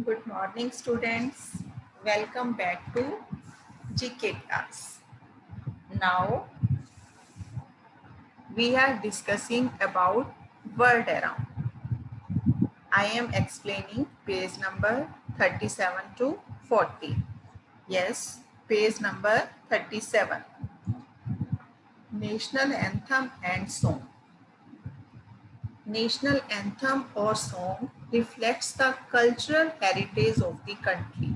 Good morning, students. Welcome back to GK class. Now we are discussing about word around. I am explaining page number 37 to 40. Yes, page number 37. National anthem and song. National anthem or song reflects the cultural heritage of the country.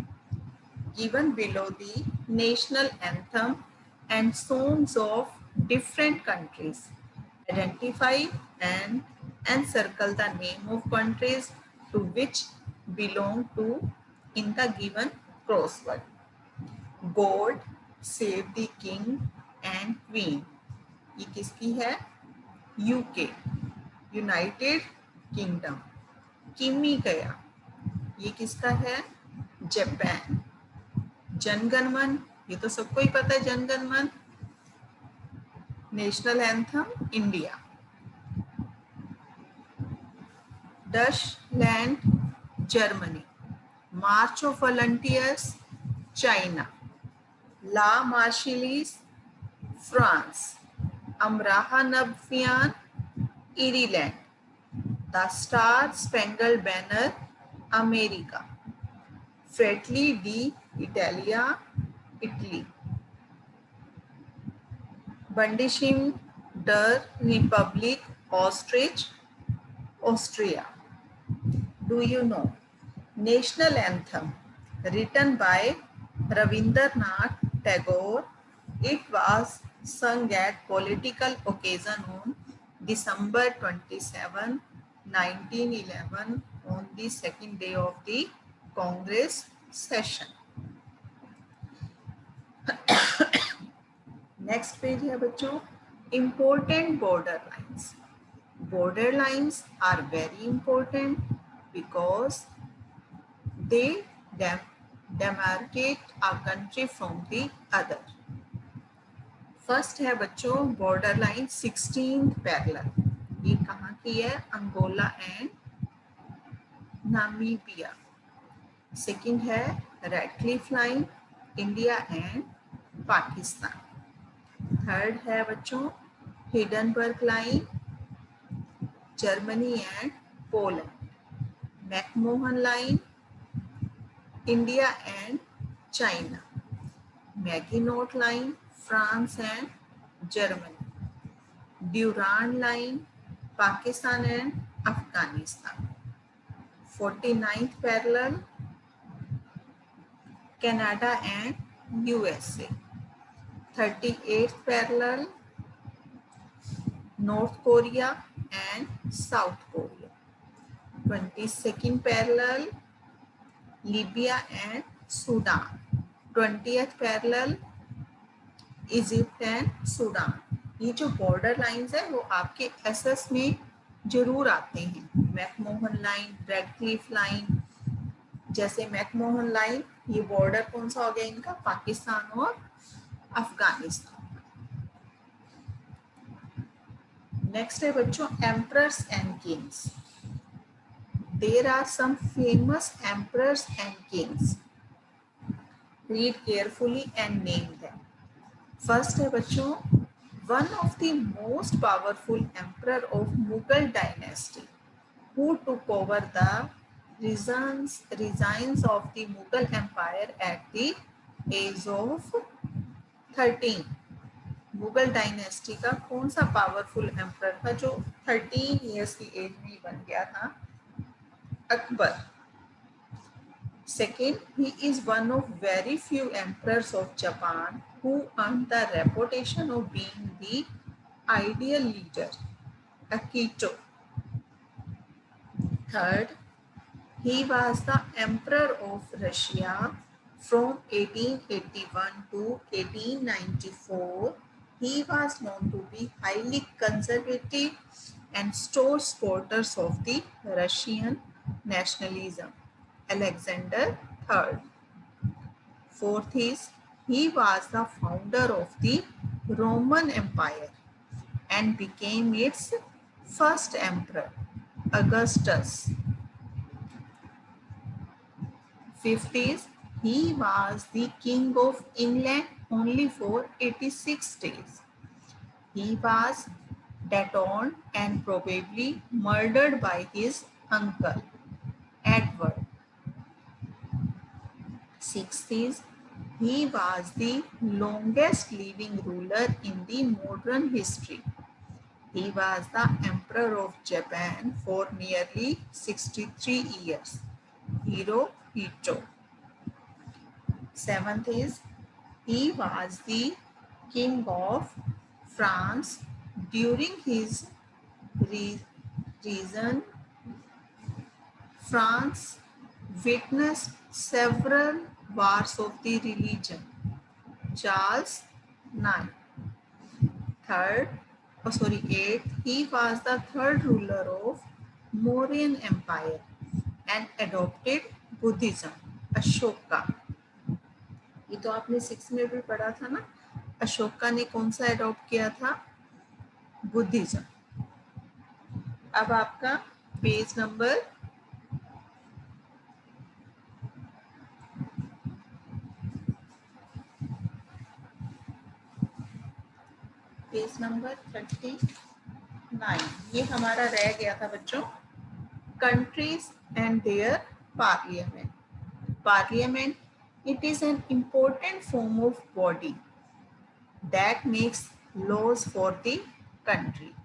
Given below the national anthem and songs of different countries. Identify and encircle the name of countries to which belong to in the given crossword. God save the king and queen. ये किसकी है? UK, United kingdom. किमी गया, ये किसका है? Japan. Jana Gana Mana, ये तो सबको ही पता है. Jana Gana Mana national anthem India. Deutschland Germany. March of volunteers China. La Marseillaise France. Amhran na bhFiann Ireland. The Star Spangled Banner America. Fratelli d'Italia Italy. Bundeshymne der Republik Österreich Austria. Do you know? National anthem written by Rabindranath Tagore. It was sung at political occasion on December 27, 1911 on the second day of the Congress session. Next page है बच्चों. Important border lines. Border lines are very important because they demarcate a country from the other. First है बच्चों border line 16th parallel. ये कहाँ की है? Angola and Namibia. Second है Radcliffe line, India and Pakistan. Third है बच्चों Hindenburg line, Germany and Poland. McMahon line, India and China. Maginot line, France and Germany. Durand line, Pakistan and Afghanistan. 49th parallel, Canada and USA. 38th parallel, North Korea and South Korea. 22nd parallel, Libya and Sudan. 20th parallel, Egypt and Sudan. ये जो border lines है वो आपके SS में जरूर आते हैं. McMahon line, Radcliffe line. जैसे मैकमोहन लाइन, ये बॉर्डर कौन सा हो गया इनका? पाकिस्तान और अफगानिस्तान. नेक्स्ट है बच्चों emperors and kings. There are some famous emperors and kings. Read carefully and name them. First है बच्चों one of the most powerful emperor of Mughal dynasty who took over the reigns of the Mughal Empire at the age of 13. Mughal dynasty का कौन सा powerful emperor था जो 13 years की as में बन गया था? Akbar. Second, he is one of very few emperors of Japan who earned the reputation of being the ideal leader, Akito. Third, he was the emperor of Russia from 1881 to 1894. He was known to be highly conservative and staunch supporters of the Russian nationalism. Alexander III. Fourth is he was the founder of the Roman Empire and became its first emperor, Augustus. Fifth is he was the king of England only for 86 days. He was dethroned and probably murdered by his uncle, Edward. Sixth is he was the longest living ruler in the modern history. He was the Emperor of Japan for nearly 63 years, Hirohito. Seventh is he was the King of France during his reign. France witnessed several wars of the religion. Charles IX. Eighth, he was the third ruler of Mauryan Empire and adopted Buddhism. Ashoka, ये तो आपने 6 में भी पढ़ा था ना. अशोका ने कौन सा अडॉप्ट किया था? बुद्धिज्म. अब आपका पेज नंबर 39. ये हमारा रह गया था बच्चों, countries and their parliament. Parliament, it is an important form of body that makes laws for the country.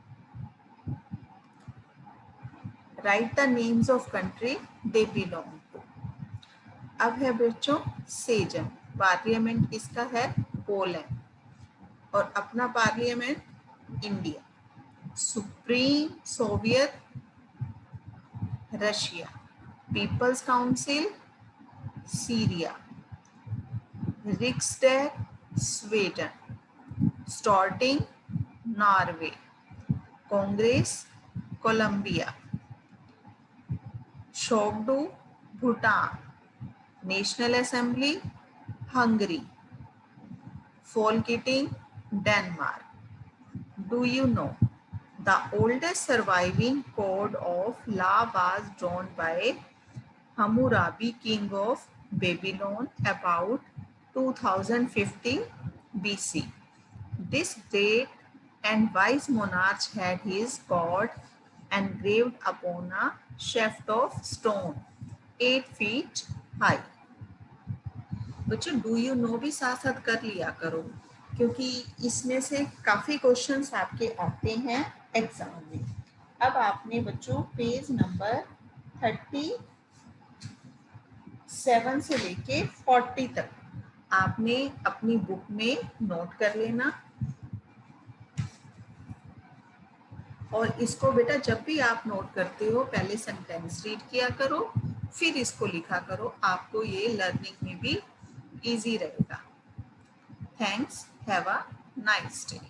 Write the names of country they belong to. अब है बच्चों सेजन. पार्लियामेंट किसका है? पोलैंड. और अपना parliament India. Supreme Soviet Russia. People's Council Syria. Riksdag Sweden. Storting Norway. Congress Colombia. Tshogdu Bhutan. National Assembly Hungary. Folketing Denmark. Do you know the oldest surviving code of law was drawn by Hammurabi, king of Babylon, about 2050 BC. This great and wise monarch had his god engraved upon a shaft of stone 8 feet high. बच्चों do you know भी साथ साथ कर लिया करो, क्योंकि इसमें से काफ़ी क्वेश्चंस आपके आते हैं एग्जाम में. अब आपने बच्चों पेज नंबर 37 से लेके 40 तक आपने अपनी बुक में नोट कर लेना. और इसको बेटा जब भी आप नोट करते हो पहले सेंटेंस रीड किया करो, फिर इसको लिखा करो. आपको ये लर्निंग में भी इजी रहेगा. Thanks. Have a nice day.